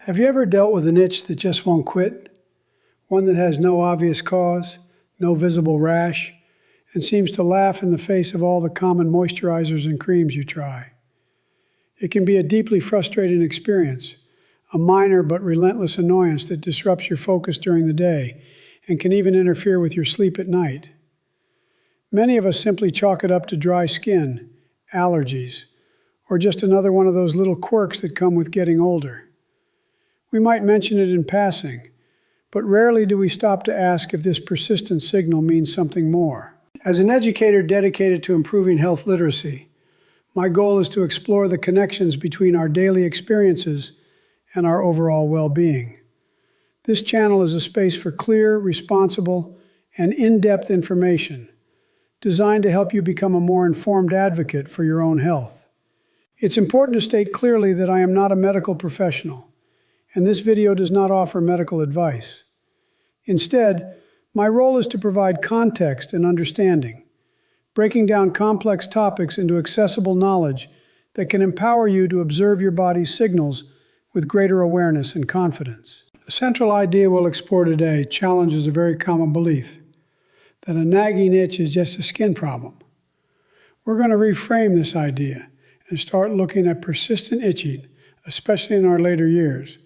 Have you ever dealt with an itch that just won't quit? One that has no obvious cause, no visible rash, and seems to laugh in the face of all the common moisturizers and creams you try. It can be a deeply frustrating experience, a minor but relentless annoyance that disrupts your focus during the day and can even interfere with your sleep at night. Many of us simply chalk it up to dry skin, allergies, or just another one of those little quirks that come with getting older. We might mention it in passing, but rarely do we stop to ask if this persistent signal means something more. As an educator dedicated to improving health literacy, my goal is to explore the connections between our daily experiences and our overall well-being. This channel is a space for clear, responsible, and in-depth information designed to help you become a more informed advocate for your own health. It's important to state clearly that I am not a medical professional, and this video does not offer medical advice. Instead, my role is to provide context and understanding, breaking down complex topics into accessible knowledge that can empower you to observe your body's signals with greater awareness and confidence. The central idea we'll explore today challenges a very common belief that a nagging itch is just a skin problem. We're going to reframe this idea and start looking at persistent itching, especially in our later years,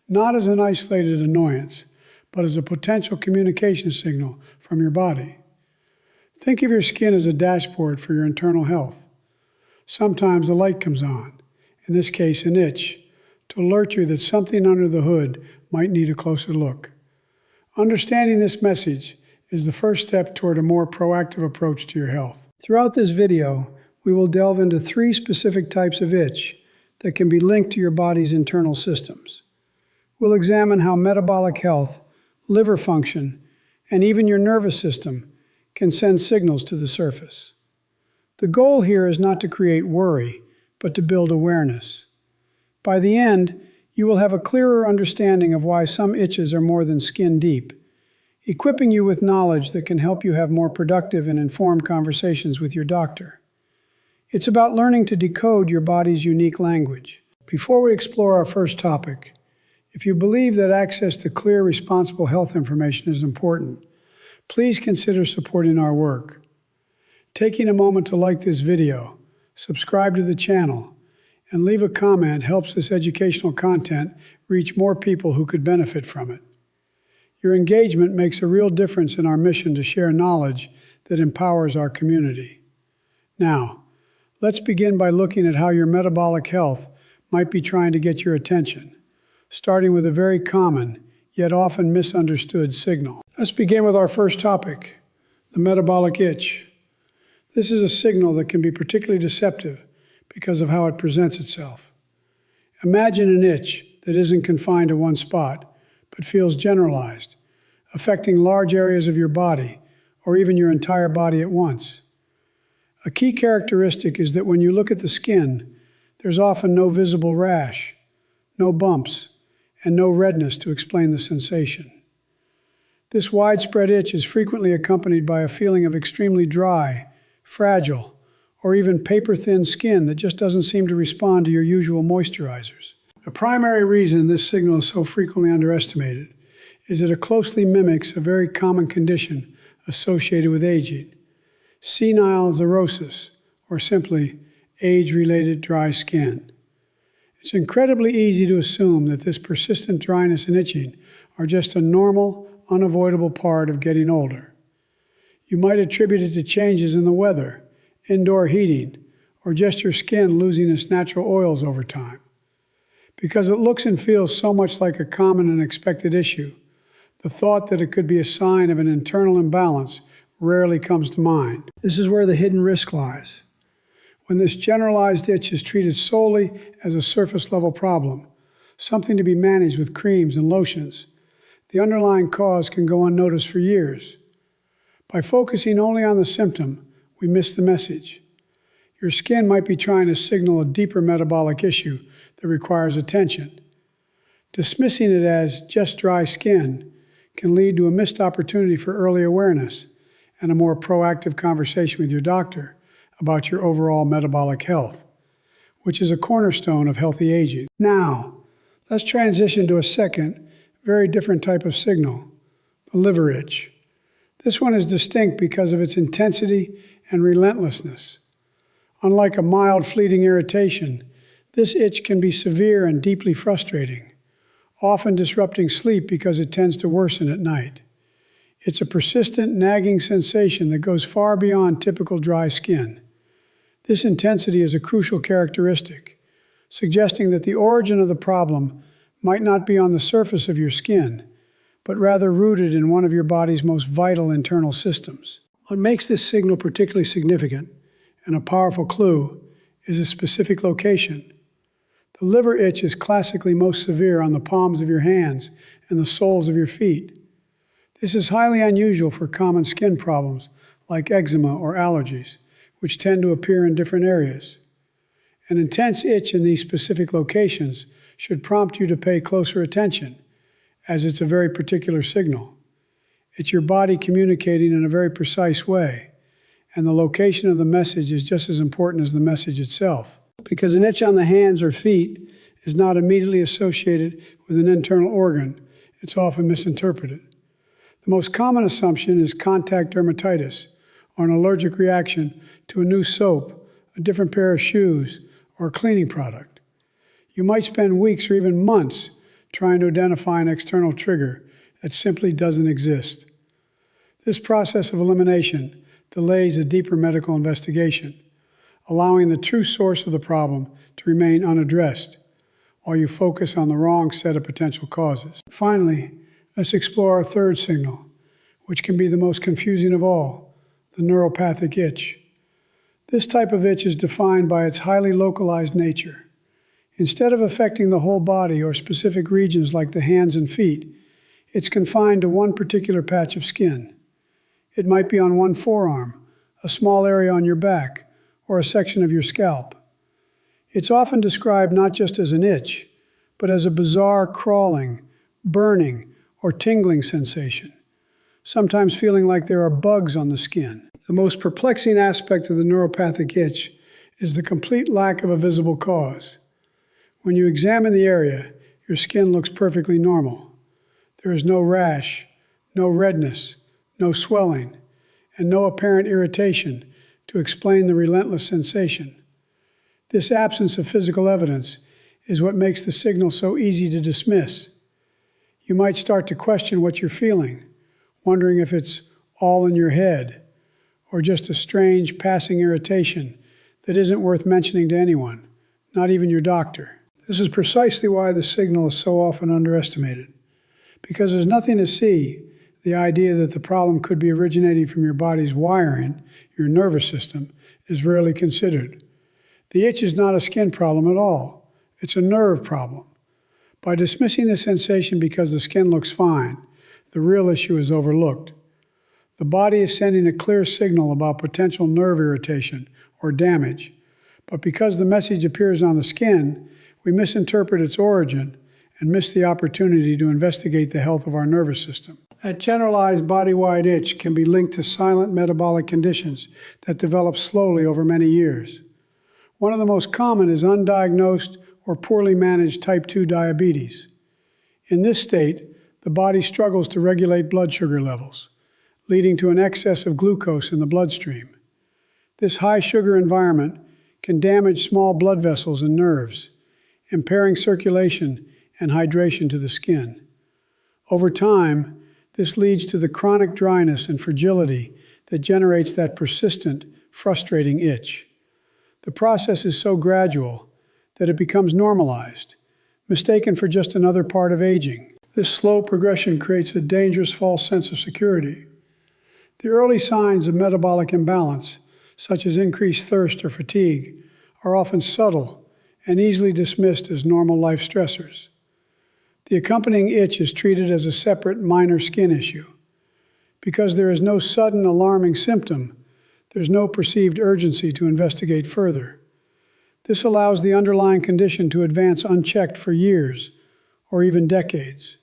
not as an isolated annoyance, but as a potential communication signal from your body. Think of your skin as a dashboard for your internal health. Sometimes a light comes on, in this case an itch, to alert you that something under the hood might need a closer look. Understanding this message is the first step toward a more proactive approach to your health. Throughout this video, we will delve into 3 specific types of itch that can be linked to your body's internal systems. We'll examine how metabolic health, liver function, and even your nervous system can send signals to the surface. The goal here is not to create worry, but to build awareness. By the end, you will have a clearer understanding of why some itches are more than skin deep, equipping you with knowledge that can help you have more productive and informed conversations with your doctor. It's about learning to decode your body's unique language. Before we explore our first topic, if you believe that access to clear, responsible health information is important, please consider supporting our work. Taking a moment to like this video, subscribe to the channel, and leave a comment helps this educational content reach more people who could benefit from it. Your engagement makes a real difference in our mission to share knowledge that empowers our community. Now, let's begin by looking at how your metabolic health might be trying to get your attention, starting with a very common, yet often misunderstood signal. Let's begin with our first topic, the metabolic itch. This is a signal that can be particularly deceptive because of how it presents itself. Imagine an itch that isn't confined to one spot, but feels generalized, affecting large areas of your body, or even your entire body at once. A key characteristic is that when you look at the skin, there's often no visible rash, no bumps, and no redness to explain the sensation. This widespread itch is frequently accompanied by a feeling of extremely dry, fragile, or even paper-thin skin that just doesn't seem to respond to your usual moisturizers. The primary reason this signal is so frequently underestimated is that it closely mimics a very common condition associated with aging, senile xerosis, or simply age-related dry skin. It's incredibly easy to assume that this persistent dryness and itching are just a normal, unavoidable part of getting older. You might attribute it to changes in the weather, indoor heating, or just your skin losing its natural oils over time. Because it looks and feels so much like a common and expected issue, the thought that it could be a sign of an internal imbalance rarely comes to mind. This is where the hidden risk lies. When this generalized itch is treated solely as a surface-level problem, something to be managed with creams and lotions, the underlying cause can go unnoticed for years. By focusing only on the symptom, we miss the message. Your skin might be trying to signal a deeper metabolic issue that requires attention. Dismissing it as just dry skin can lead to a missed opportunity for early awareness and a more proactive conversation with your doctor about your overall metabolic health, which is a cornerstone of healthy aging. Now, Let's transition to a second, very different type of signal, the liver itch. This one is distinct because of its intensity and relentlessness. Unlike a mild, fleeting irritation, this itch can be severe and deeply frustrating, often disrupting sleep because it tends to worsen at night. It's a persistent, nagging sensation that goes far beyond typical dry skin. This intensity is a crucial characteristic, suggesting that the origin of the problem might not be on the surface of your skin, but rather rooted in one of your body's most vital internal systems. What makes this signal particularly significant, and a powerful clue, is a specific location. The liver itch is classically most severe on the palms of your hands and the soles of your feet. This is highly unusual for common skin problems like eczema or allergies, which tend to appear in different areas. An intense itch in these specific locations should prompt you to pay closer attention, as it's a very particular signal. It's your body communicating in a very precise way, and the location of the message is just as important as the message itself. Because an itch on the hands or feet is not immediately associated with an internal organ, it's often misinterpreted. The most common assumption is contact dermatitis, or an allergic reaction to a new soap, a different pair of shoes, or a cleaning product. You might spend weeks or even months trying to identify an external trigger that simply doesn't exist. This process of elimination delays a deeper medical investigation, allowing the true source of the problem to remain unaddressed, while you focus on the wrong set of potential causes. Finally, let's explore our third signal, which can be the most confusing of all, the neuropathic itch. This type of itch is defined by its highly localized nature. Instead of affecting the whole body or specific regions like the hands and feet, it's confined to one particular patch of skin. It might be on one forearm, a small area on your back, or a section of your scalp. It's often described not just as an itch, but as a bizarre crawling, burning, or tingling sensation, sometimes feeling like there are bugs on the skin. The most perplexing aspect of the neuropathic itch is the complete lack of a visible cause. When you examine the area, your skin looks perfectly normal. There is no rash, no redness, no swelling, and no apparent irritation to explain the relentless sensation. This absence of physical evidence is what makes the signal so easy to dismiss. You might start to question what you're feeling, wondering if it's all in your head, or just a strange passing irritation that isn't worth mentioning to anyone, not even your doctor. This is precisely why the signal is so often underestimated. Because there's nothing to see, the idea that the problem could be originating from your body's wiring, your nervous system, is rarely considered. The itch is not a skin problem at all. It's a nerve problem. By dismissing the sensation because the skin looks fine, the real issue is overlooked. The body is sending a clear signal about potential nerve irritation or damage, but because the message appears on the skin, we misinterpret its origin and miss the opportunity to investigate the health of our nervous system. That generalized body-wide itch can be linked to silent metabolic conditions that develop slowly over many years. One of the most common is undiagnosed or poorly managed type 2 diabetes. In this state, the body struggles to regulate blood sugar levels, leading to an excess of glucose in the bloodstream. This high sugar environment can damage small blood vessels and nerves, impairing circulation and hydration to the skin. Over time, this leads to the chronic dryness and fragility that generates that persistent, frustrating itch. The process is so gradual that it becomes normalized, mistaken for just another part of aging. This slow progression creates a dangerous false sense of security. The early signs of metabolic imbalance, such as increased thirst or fatigue, are often subtle and easily dismissed as normal life stressors. The accompanying itch is treated as a separate minor skin issue. Because there is no sudden alarming symptom, there's no perceived urgency to investigate further. This allows the underlying condition to advance unchecked for years or even decades.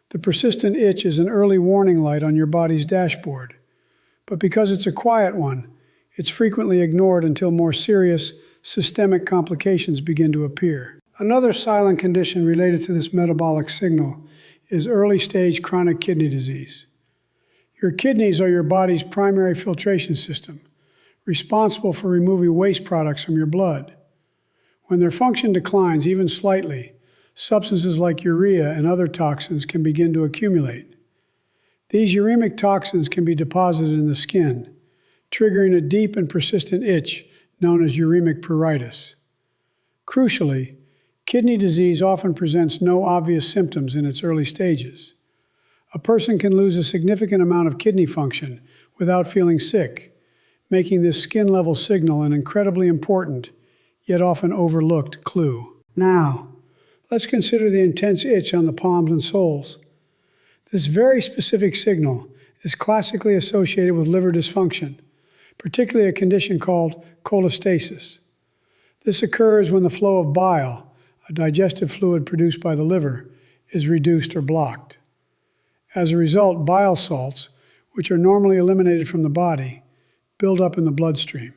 The persistent itch is an early warning light on your body's dashboard. But because it's a quiet one, it's frequently ignored until more serious, systemic complications begin to appear. Another silent condition related to this metabolic signal is early-stage chronic kidney disease. Your kidneys are your body's primary filtration system, responsible for removing waste products from your blood. When their function declines even slightly, substances like urea and other toxins can begin to accumulate. These uremic toxins can be deposited in the skin, triggering a deep and persistent itch known as uremic pruritus. Crucially, kidney disease often presents no obvious symptoms in its early stages. A person can lose a significant amount of kidney function without feeling sick, making this skin-level signal an incredibly important, yet often overlooked clue. Now, let's consider the intense itch on the palms and soles. This very specific signal is classically associated with liver dysfunction, particularly a condition called cholestasis. This occurs when the flow of bile, a digestive fluid produced by the liver, is reduced or blocked. As a result, bile salts, which are normally eliminated from the body, build up in the bloodstream.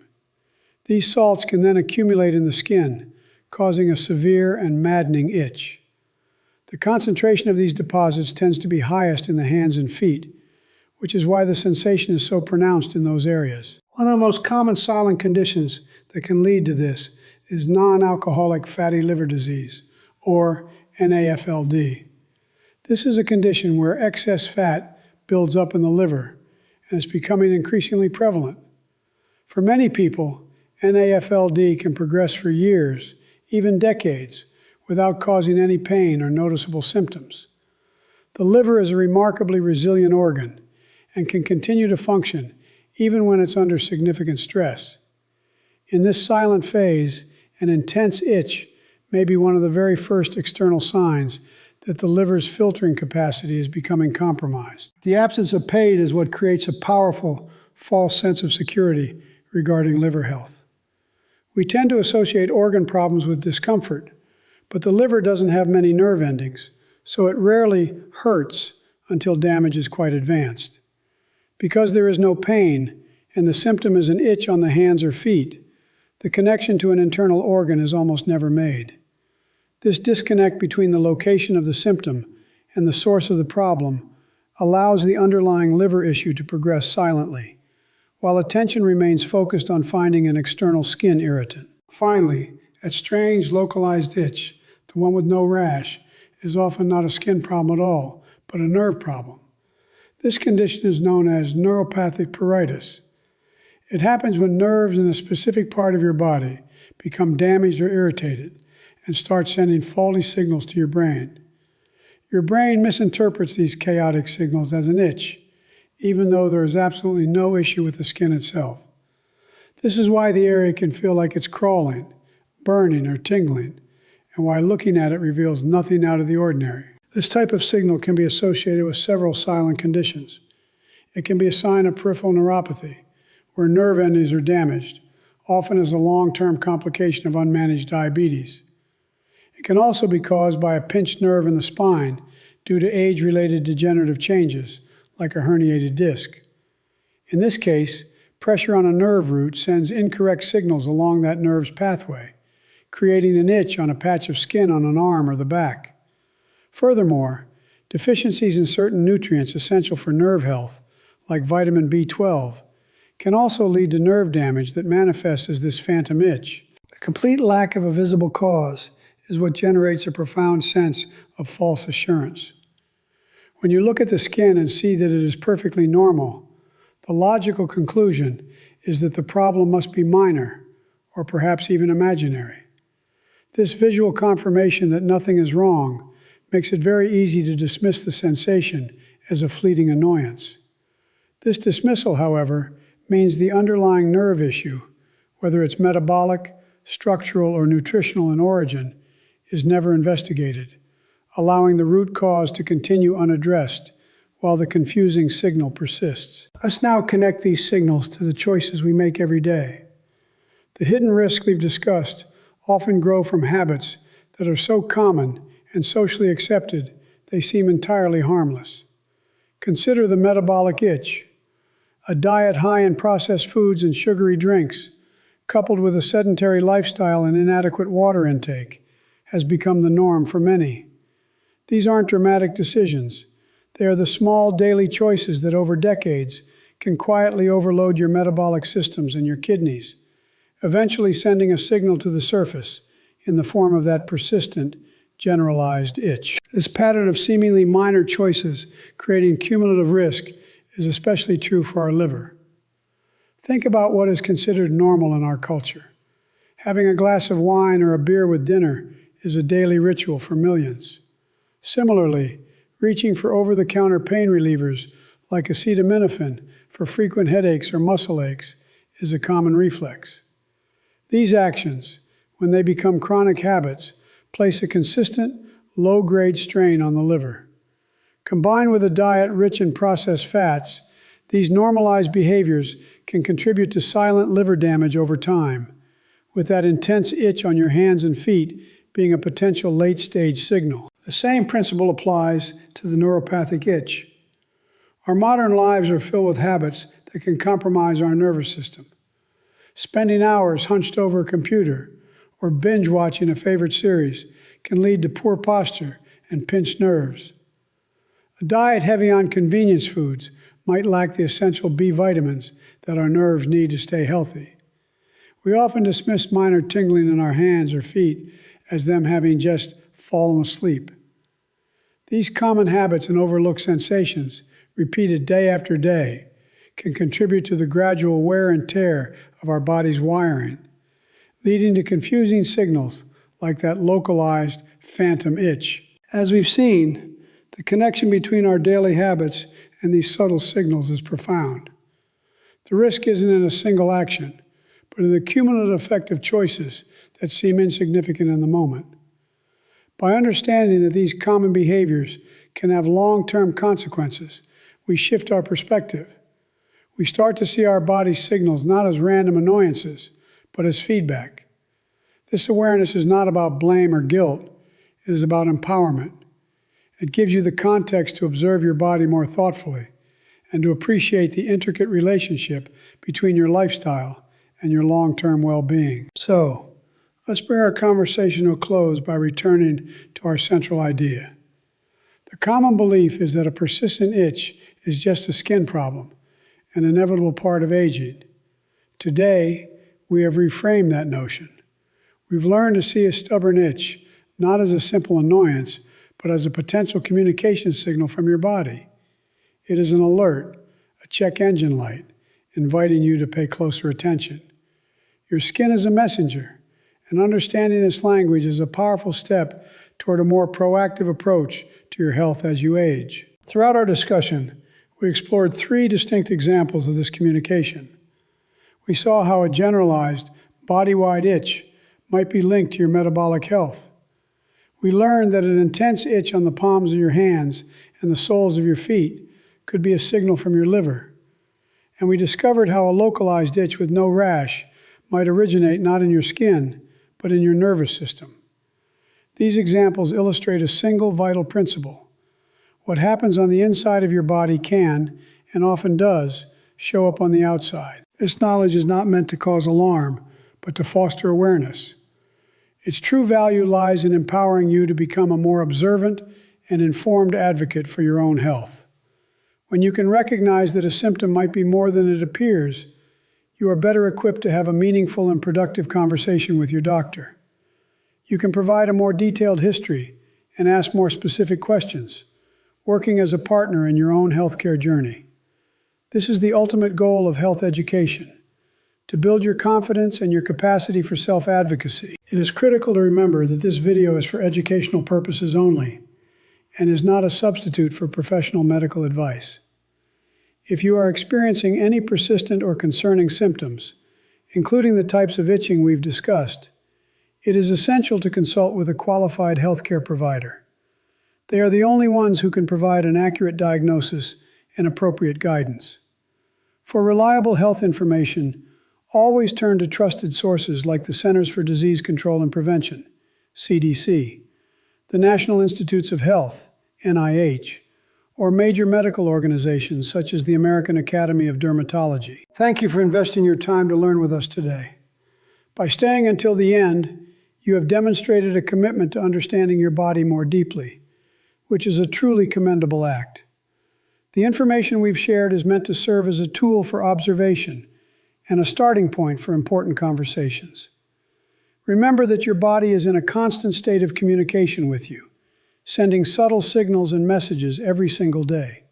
These salts can then accumulate in the skin, causing a severe and maddening itch. The concentration of these deposits tends to be highest in the hands and feet, which is why the sensation is so pronounced in those areas. One of the most common silent conditions that can lead to this is non-alcoholic fatty liver disease, or NAFLD. This is a condition where excess fat builds up in the liver and is becoming increasingly prevalent. For many people, NAFLD can progress for years, even decades, without causing any pain or noticeable symptoms. The liver is a remarkably resilient organ and can continue to function even when it's under significant stress. In this silent phase, an intense itch may be one of the very first external signs that the liver's filtering capacity is becoming compromised. The absence of pain is what creates a powerful, false sense of security regarding liver health. We tend to associate organ problems with discomfort, but the liver doesn't have many nerve endings, so it rarely hurts until damage is quite advanced. Because there is no pain, and the symptom is an itch on the hands or feet, the connection to an internal organ is almost never made. This disconnect between the location of the symptom and the source of the problem allows the underlying liver issue to progress silently, while attention remains focused on finding an external skin irritant. Finally, that strange localized itch, the one with no rash, is often not a skin problem at all, but a nerve problem. This condition is known as neuropathic pruritus. It happens when nerves in a specific part of your body become damaged or irritated and start sending faulty signals to your brain. Your brain misinterprets these chaotic signals as an itch, even though there is absolutely no issue with the skin itself. This is why the area can feel like it's crawling, burning, or tingling, and why looking at it reveals nothing out of the ordinary. This type of signal can be associated with several silent conditions. It can be a sign of peripheral neuropathy, where nerve endings are damaged, often as a long-term complication of unmanaged diabetes. It can also be caused by a pinched nerve in the spine due to age-related degenerative changes, like a herniated disc. In this case, pressure on a nerve root sends incorrect signals along that nerve's pathway, creating an itch on a patch of skin on an arm or the back. Furthermore, deficiencies in certain nutrients essential for nerve health, like vitamin B12, can also lead to nerve damage that manifests as this phantom itch. The complete lack of a visible cause is what generates a profound sense of false assurance. When you look at the skin and see that it is perfectly normal, the logical conclusion is that the problem must be minor, or perhaps even imaginary. This visual confirmation that nothing is wrong makes it very easy to dismiss the sensation as a fleeting annoyance. This dismissal, however, means the underlying nerve issue, whether it's metabolic, structural, or nutritional in origin, is never investigated, allowing the root cause to continue unaddressed while the confusing signal persists. Let's now connect these signals to the choices we make every day. The hidden risks we've discussed often grow from habits that are so common and socially accepted they seem entirely harmless. Consider the metabolic itch. A diet high in processed foods and sugary drinks, coupled with a sedentary lifestyle and inadequate water intake, has become the norm for many. These aren't dramatic decisions. They are the small daily choices that over decades can quietly overload your metabolic systems and your kidneys, eventually sending a signal to the surface in the form of that persistent, generalized itch. This pattern of seemingly minor choices creating cumulative risk is especially true for our liver. Think about what is considered normal in our culture. Having a glass of wine or a beer with dinner is a daily ritual for millions. Similarly, reaching for over-the-counter pain relievers like acetaminophen for frequent headaches or muscle aches is a common reflex. These actions, when they become chronic habits, place a consistent, low-grade strain on the liver. Combined with a diet rich in processed fats, these normalized behaviors can contribute to silent liver damage over time, with that intense itch on your hands and feet being a potential late-stage signal. The same principle applies to the neuropathic itch. Our modern lives are filled with habits that can compromise our nervous system. Spending hours hunched over a computer or binge watching a favorite series can lead to poor posture and pinched nerves. A diet heavy on convenience foods might lack the essential B vitamins that our nerves need to stay healthy. We often dismiss minor tingling in our hands or feet as them having just fallen asleep. These common habits and overlooked sensations, repeated day after day, can contribute to the gradual wear and tear of our body's wiring, leading to confusing signals like that localized phantom itch. As we've seen, the connection between our daily habits and these subtle signals is profound. The risk isn't in a single action, but in the cumulative effect of choices that seem insignificant in the moment. By understanding that these common behaviors can have long-term consequences, we shift our perspective. We start to see our body's signals not as random annoyances, but as feedback. This awareness is not about blame or guilt. It is about empowerment. It gives you the context to observe your body more thoughtfully and to appreciate the intricate relationship between your lifestyle and your long-term well-being. So, let's bring our conversation to a close by returning to our central idea. The common belief is that a persistent itch is just a skin problem, an inevitable part of aging. Today, we have reframed that notion. We've learned to see a stubborn itch not as a simple annoyance, but as a potential communication signal from your body. It is an alert, a check engine light, inviting you to pay closer attention. Your skin is a messenger, and understanding its language is a powerful step toward a more proactive approach to your health as you age. Throughout our discussion, we explored three distinct examples of this communication. We saw how a generalized, body-wide itch might be linked to your metabolic health. We learned that an intense itch on the palms of your hands and the soles of your feet could be a signal from your liver. And we discovered how a localized itch with no rash might originate not in your skin, but in your nervous system. These examples illustrate a single vital principle. What happens on the inside of your body can, and often does, show up on the outside. This knowledge is not meant to cause alarm, but to foster awareness. Its true value lies in empowering you to become a more observant and informed advocate for your own health. When you can recognize that a symptom might be more than it appears, you are better equipped to have a meaningful and productive conversation with your doctor. You can provide a more detailed history and ask more specific questions, working as a partner in your own healthcare journey. This is the ultimate goal of health education, to build your confidence and your capacity for self-advocacy. It is critical to remember that this video is for educational purposes only and is not a substitute for professional medical advice. If you are experiencing any persistent or concerning symptoms, including the types of itching we've discussed, it is essential to consult with a qualified healthcare provider. They are the only ones who can provide an accurate diagnosis and appropriate guidance. For reliable health information, always turn to trusted sources like the Centers for Disease Control and Prevention, CDC, the National Institutes of Health, NIH, or major medical organizations such as the American Academy of Dermatology. Thank you for investing your time to learn with us today. By staying until the end, You have demonstrated a commitment to understanding your body more deeply, which is a truly commendable act. The information we've shared is meant to serve as a tool for observation and a starting point for important conversations. Remember that your body is in a constant state of communication with you, sending subtle signals and messages every single day.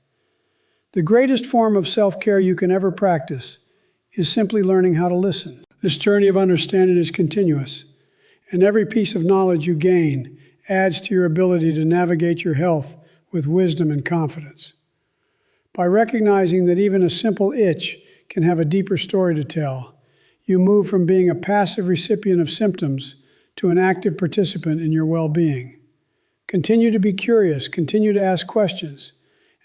The greatest form of self-care you can ever practice is simply learning how to listen. This journey of understanding is continuous, and every piece of knowledge you gain adds to your ability to navigate your health with wisdom and confidence. By recognizing that even a simple itch can have a deeper story to tell, you move from being a passive recipient of symptoms to an active participant in your well-being. Continue to be curious, continue to ask questions,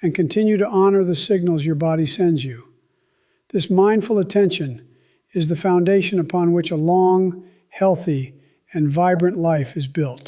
and continue to honor the signals your body sends you. This mindful attention is the foundation upon which a long, healthy, and vibrant life is built.